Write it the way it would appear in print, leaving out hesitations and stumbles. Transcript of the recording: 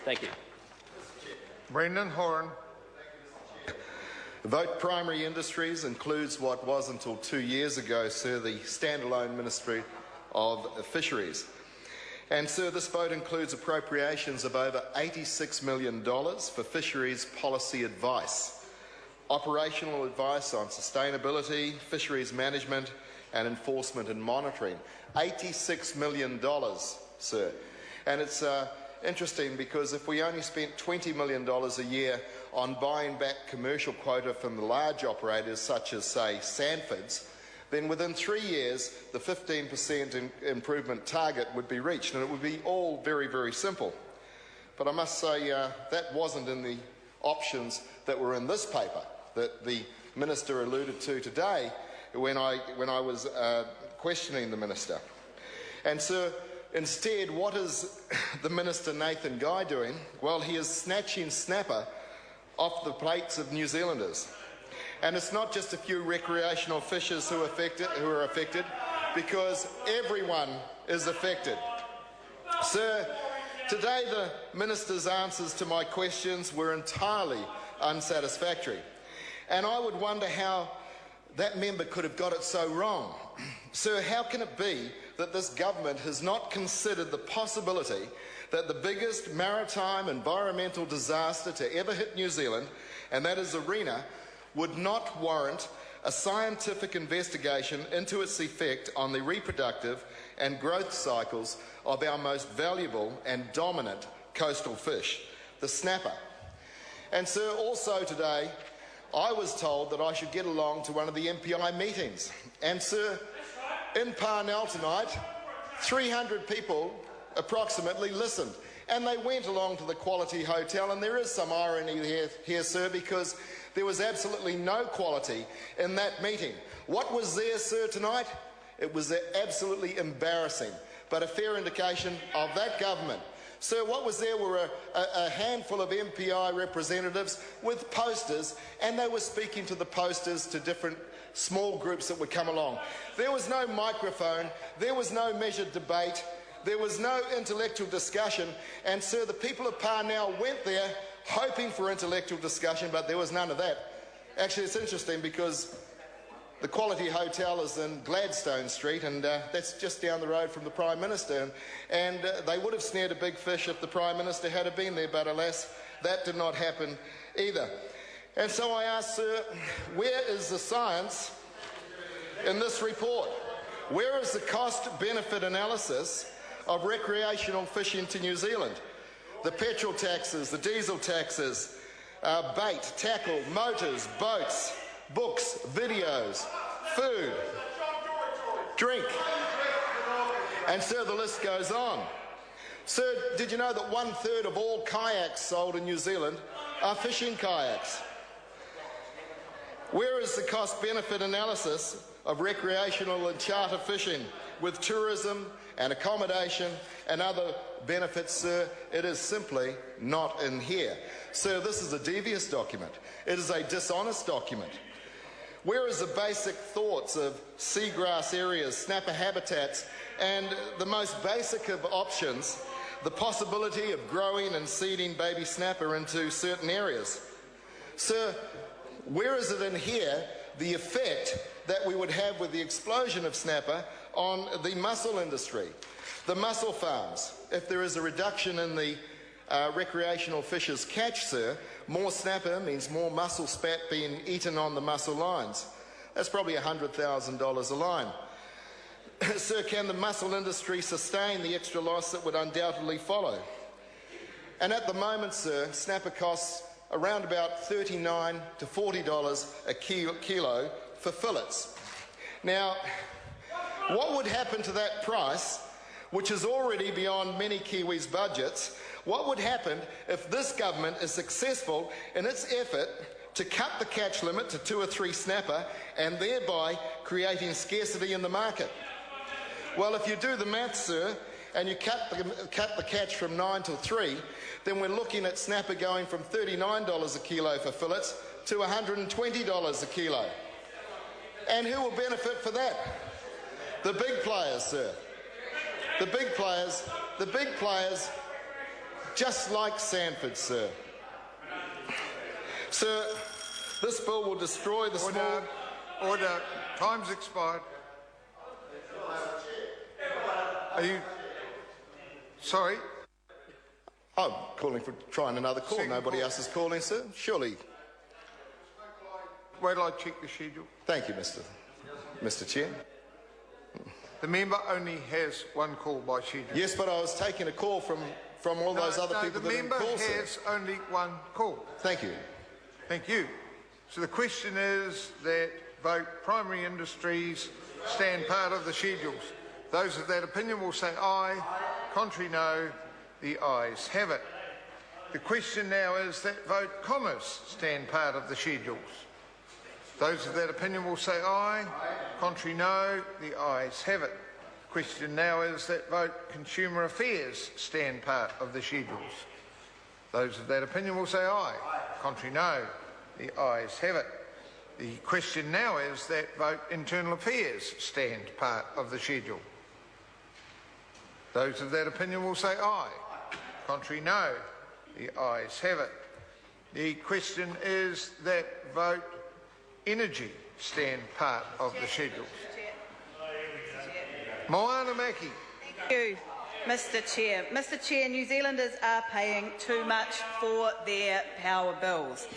Thank you. Brendan Horan. Vote Primary Industries includes what was until 2 years ago, sir, the standalone Ministry of Fisheries. And, sir, this vote includes appropriations of over $86 million for fisheries policy advice, operational advice on sustainability, fisheries management and enforcement and monitoring. $86 million, sir. And it's interesting because if we only spent $20 million a year on buying back commercial quota from the large operators such as, say, Sanford's, then within 3 years the 15% improvement target would be reached, and it would be all very, very simple. But I must say that wasn't in the options that were in this paper that the Minister alluded to today when I was questioning the Minister. And, sir, instead, what is the Minister Nathan Guy doing? Well, he is snatching snapper off the plates of New Zealanders. And it's not just a few recreational fishers who are affected, because everyone is affected. Sir, today the Minister's answers to my questions were entirely unsatisfactory. And I would wonder how that member could have got it so wrong. Sir, how can it be that this government has not considered the possibility that the biggest maritime environmental disaster to ever hit New Zealand, and that is Arena, would not warrant a scientific investigation into its effect on the reproductive and growth cycles of our most valuable and dominant coastal fish, the snapper? And, sir, also today I was told that I should get along to one of the MPI meetings. And, sir, in Parnell tonight, 300 people approximately listened, and they went along to the Quality Hotel, and there is some irony here, sir, because there was absolutely no quality in that meeting. What was there, sir, tonight? It was absolutely embarrassing, but a fair indication of that government. Sir, what was there were a handful of MPI representatives with posters, and they were speaking to the posters to different small groups that would come along. There was no microphone, there was no measured debate, there was no intellectual discussion, and, sir, the people of Parnell went there hoping for intellectual discussion, but there was none of that. Actually, it's interesting because the Quality Hotel is in Gladstone Street, and that's just down the road from the Prime Minister, and they would have snared a big fish if the Prime Minister had been there, but alas, that did not happen either. And so I ask, sir, where is the science in this report? Where is the cost-benefit analysis of recreational fishing to New Zealand? The petrol taxes, the diesel taxes, bait, tackle, motors, boats, books, videos, food, drink, and, sir, the list goes on. Sir, did you know that 1/3 of all kayaks sold in New Zealand are fishing kayaks? Where is the cost-benefit analysis of recreational and charter fishing with tourism and accommodation and other benefits, sir? It is simply not in here. Sir, this is a devious document. It is a dishonest document. Where is the basic thoughts of seagrass areas, snapper habitats, and the most basic of options, the possibility of growing and seeding baby snapper into certain areas? Sir, where is it in here the effect that we would have with the explosion of snapper on the mussel industry, the mussel farms? If there is a reduction in the recreational fishers' catch, sir, more snapper means more mussel spat being eaten on the mussel lines. That's probably $100,000 a line. Sir, can the mussel industry sustain the extra loss that would undoubtedly follow? And at the moment, sir, snapper costs around about $39 to $40 a kilo for fillets. Now, what would happen to that price, which is already beyond many Kiwis' budgets? What would happen if this government is successful in its effort to cut the catch limit to 2 or 3 snapper and thereby creating scarcity in the market? Well, if you do the math, sir, and you cut the catch from 9 till 3, then we're looking at snapper going from $39 a kilo for fillets to $120 a kilo. And who will benefit for that? The big players, sir. The big players just like Sanford, sir. Sir, this bill will destroy the small... Order. Time's expired. Are you... Sorry? I'm calling for trying another call. Nobody else is calling, sir. Surely. Wait till I check the schedule. Thank you, Mr. Chair. The member only has one call by schedule. Yes, but I was taking a call from all those other people that didn't call, sir. The member has only one call. Thank you. Thank you. So the question is that vote primary industries stand part of the schedules. Those of that opinion will say aye. Contrary, no. The ayes have it. The question now is that vote commerce stand part of the schedules. Those of that opinion will say aye. Contrary, no. The ayes have it. The question now is that vote consumer affairs stand part of the schedules. Those of that opinion will say aye. Contrary, no. The ayes have it. The question now is that vote internal affairs stand part of the schedule. Those of that opinion will say aye. Contrary, no. The ayes have it. The question is that vote energy stand part of the schedules. Moana Maki. Thank you, Mr. Chair. Mr. Chair, New Zealanders are paying too much for their power bills.